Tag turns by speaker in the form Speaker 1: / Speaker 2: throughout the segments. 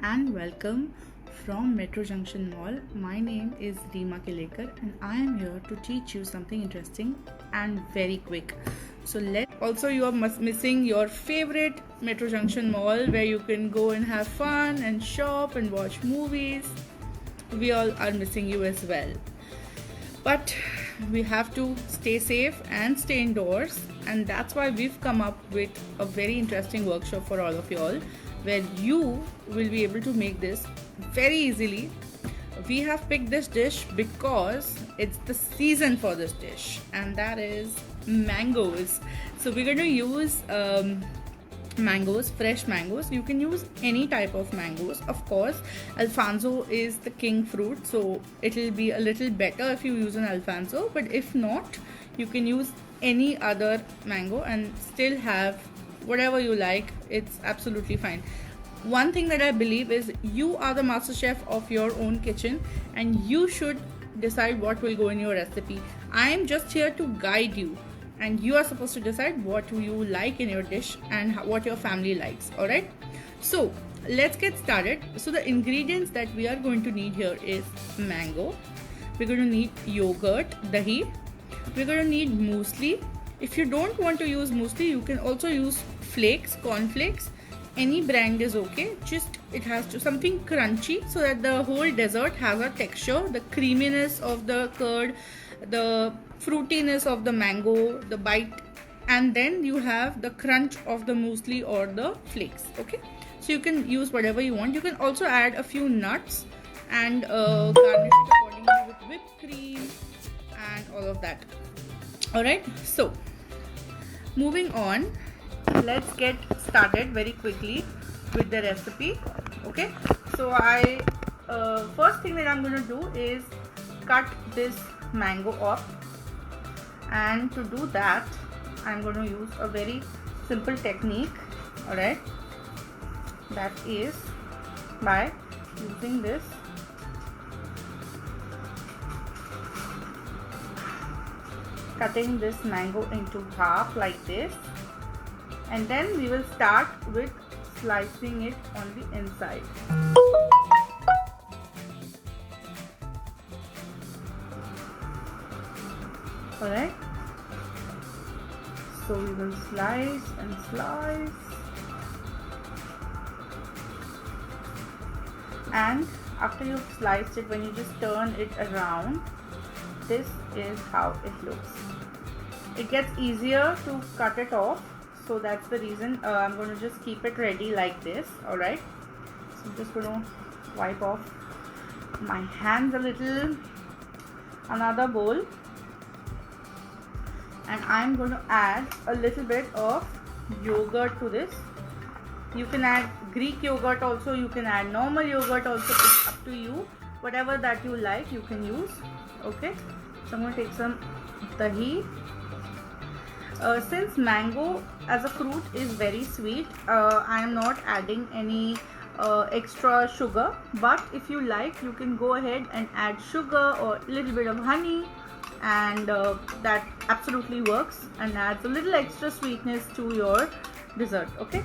Speaker 1: and welcome from Metro Junction Mall. My name is Reema Kilekar and I am here to teach you something interesting and very quick. So you are missing your favorite Metro Junction Mall where you can go and have fun and shop and watch movies. We all are missing you as well. But we have to stay safe and stay indoors, and that's why we've come up with a very interesting workshop for all of you all where you will be able to make this very easily. We have picked this dish because it's the season for this dish, and that is mangoes. So we're going to use mangoes, fresh mangoes. You can use any type of mangoes. Of course, Alfonso is the king fruit, so it'll be a little better if you use an Alfonso, but if not, you can use any other mango and still have whatever you like. It's absolutely fine. One thing that I believe is you are the master chef of your own kitchen and you should decide what will go in your recipe. I am just here to guide you, and you are supposed to decide what you like in your dish and what your family likes. All right, so let's get started. So the ingredients that we are going to need here is mango, we're going to need yogurt, dahi, we're going to need muesli. If you don't want to use muesli, you can also use flakes, corn flakes. Any brand is okay, just it has to something crunchy so that the whole dessert has a texture, the creaminess of the curd, the fruitiness of the mango, the bite, and then you have the crunch of the muesli or the flakes. Okay, so you can use whatever you want. You can also add a few nuts and garnish it accordingly with whipped cream and all of that. All right, so moving on, let's get started very quickly with the recipe. Okay, so I first thing that I'm going to do is cut this mango off, and to do that I'm going to use a very simple technique. All right, that is by using this cutting this mango into half like this, and then we will start with slicing it on the inside. Alright, so we will slice and slice, and after you've sliced it, when you just turn it around, this is how it looks. It gets easier to cut it off, so that's the reason I'm going to just keep it ready like this. Alright, so I'm just going to wipe off my hands a little, another bowl, and I'm going to add a little bit of yogurt to this. You can add Greek yogurt also, you can add normal yogurt also, it's up to you. Whatever that you like you can use. Okay, so I'm going to take some dahi. Since mango as a fruit is very sweet, I am not adding any extra sugar, but if you like you can go ahead and add sugar or a little bit of honey, and that absolutely works and adds a little extra sweetness to your dessert. Okay,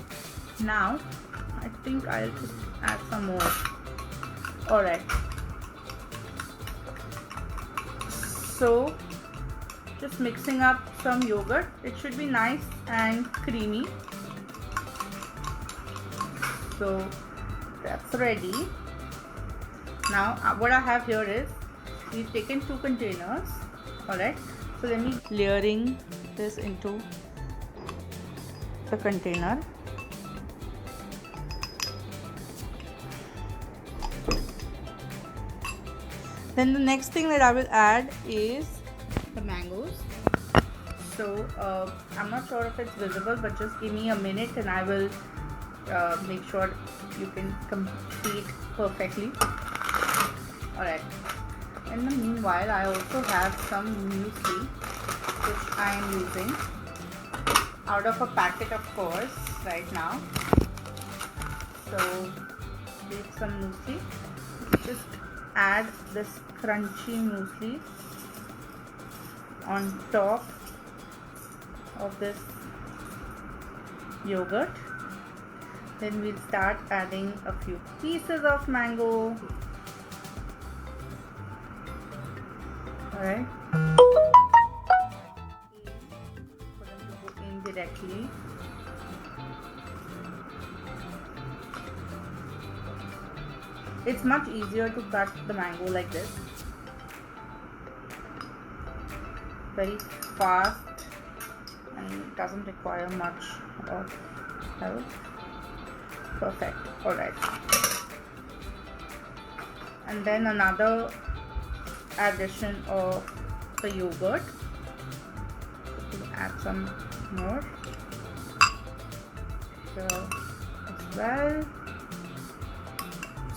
Speaker 1: now I think I'll just add some more. Alright, so just mixing up some yogurt. It should be nice and creamy. So that's ready. Now what I have here is, we've taken 2 containers. Alright, so let me layering this into the container. Then the next thing that I will add is the mangoes. So I'm not sure if it's visible, but just give me a minute and I will make sure you can complete perfectly. Alright, in the meanwhile I also have some muesli which I am using out of a packet, of course, right now. So take some muesli, just add this crunchy muesli on top of this yogurt. Then we'll start adding a few pieces of mango. Alright. For them to go in directly. It's much easier to cut the mango like this. Very fast and doesn't require much of help. Perfect. Alright. And then another addition of the yogurt. We'll add some more here as well.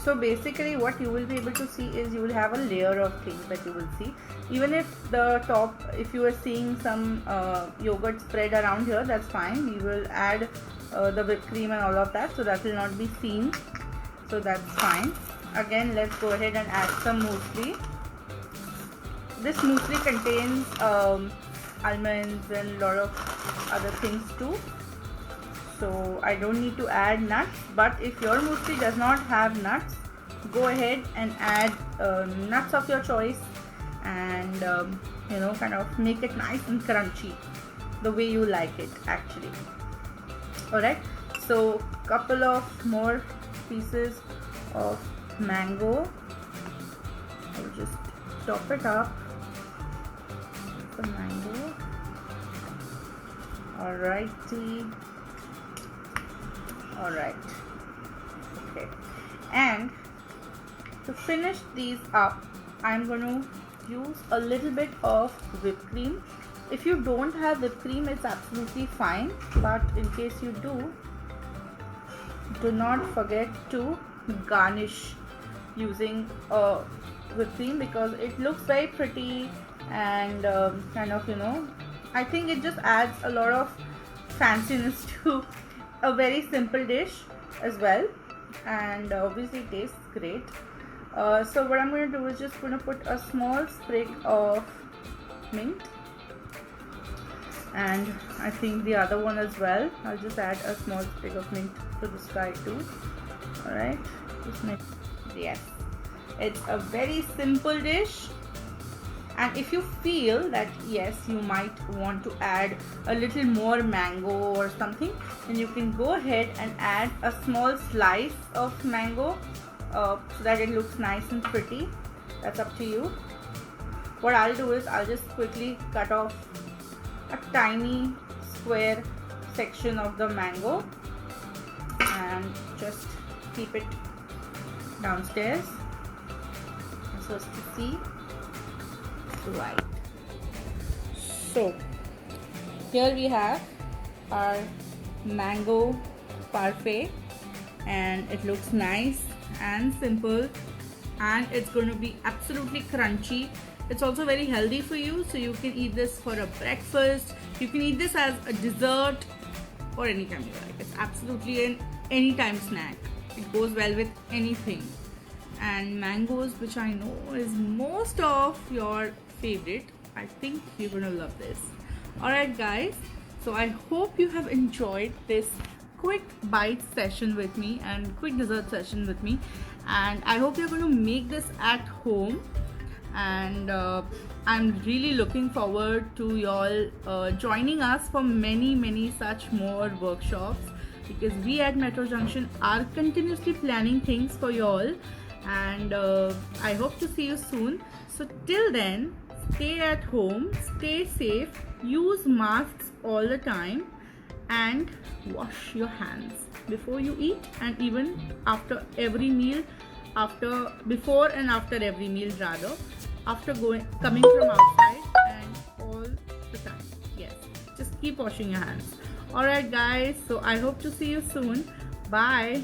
Speaker 1: So basically what you will be able to see is you will have a layer of things that you will see. Even if the top, if you are seeing some yogurt spread around here, that's fine. We will add the whipped cream and all of that, so that will not be seen. So that's fine. Again, let's go ahead and add some muesli. This muesli contains almonds and a lot of other things too. So I don't need to add nuts, but if your muesli does not have nuts, go ahead and add nuts of your choice, and you know, kind of make it nice and crunchy the way you like it actually. Alright, so couple of more pieces of mango. I'll just chop it up. The mango. Alrighty. Alright, okay, and to finish these up, I'm going to use a little bit of whipped cream. If you don't have whipped cream, it's absolutely fine, but in case you do not forget to garnish using whipped cream, because it looks very pretty and kind of, you know, I think it just adds a lot of fanciness to a very simple dish as well, and obviously it tastes great. So what I'm going to do is just going to put a small sprig of mint, and I think the other one as well. I'll just add a small sprig of mint to this guy too. Alright, just make, yes, it's a very simple dish. And if you feel that yes, you might want to add a little more mango or something, then you can go ahead and add a small slice of mango so that it looks nice and pretty. That's up to you. What I'll do is I'll just quickly cut off a tiny square section of the mango and just keep it downstairs so as to see. Right, so here we have our mango parfait, and it looks nice and simple, and it's going to be absolutely crunchy. It's also very healthy for you, so you can eat this for a breakfast, you can eat this as a dessert or anytime you like. It's absolutely an anytime snack. It goes well with anything. And mangoes, which I know is most of your favorite, I think you're gonna love this. Alright guys, so I hope you have enjoyed this quick bite session with me and quick dessert session with me, and I hope you're going to make this at home. And I'm really looking forward to y'all joining us for many such more workshops, because we at Metro Junction are continuously planning things for y'all, and I hope to see you soon. So till then, stay at home, stay safe, use masks all the time, and wash your hands before you eat, and even after every meal, before and after every meal rather, after coming from outside, and all the time. Yes, just keep washing your hands. Alright guys, so I hope to see you soon. Bye.